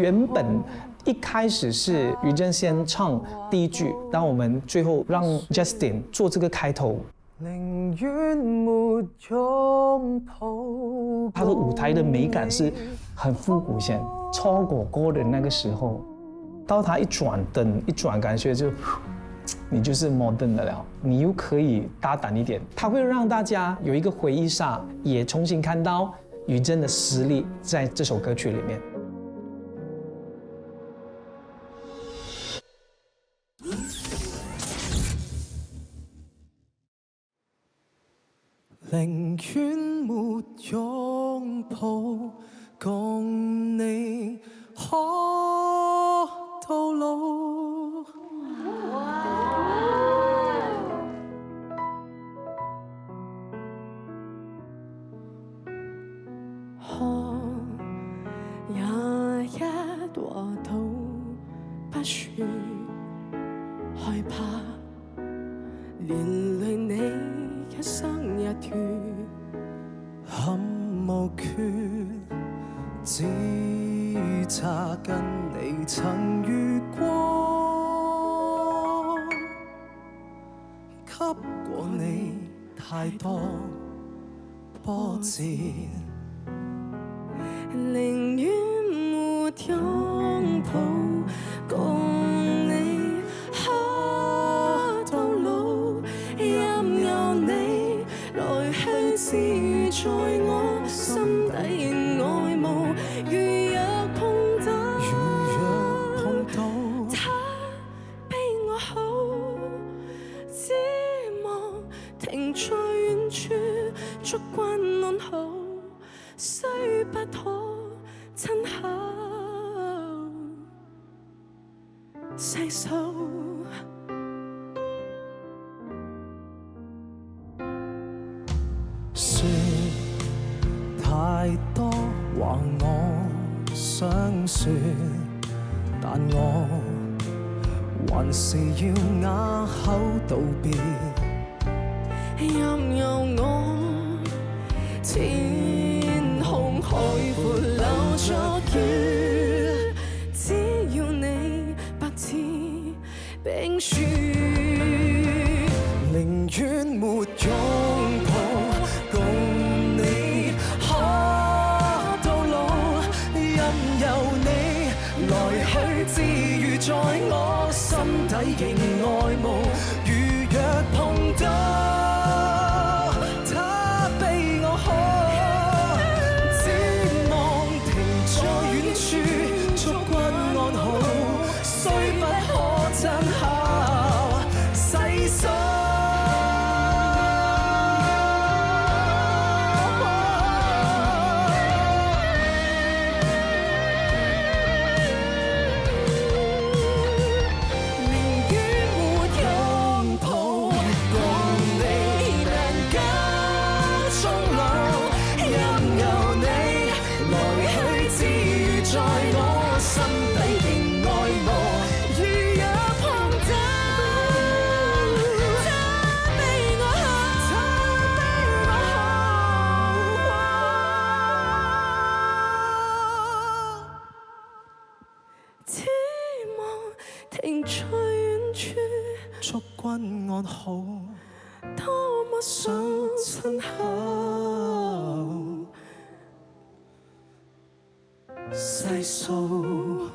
原本一開始是於正先唱第一句，但我們最後讓 Justin 做這個開頭。寧願沒擁抱。他的舞台的美感是很復古先，超過歌的那個時候，到他一轉燈一轉，感覺就你就是 modern 的了，你又可以大膽一點，他會讓大家有一個回憶殺，也重新看到於正的實力在這首歌曲裡面。寧願沒擁抱，共你可到老。也一和都不說害怕，連累你一生一段憾無缺，只差跟你曾遇過，給過你太多波折。寧願沒擁抱，共你可到老，任由你來去自在我心底愛慕。如若碰到，他比我好，只望停在遠處，燭光安好，雖不可親口細數。說太多話我想說，但我還是要啞口道別。任由我天空海闊留作月，只要你白似冰雪。寧願沒擁抱，共你可到老，任由你來去自如，在我心底仍愛慕。如若碰到，停在遠處，祝君安好，多麼想親口細數。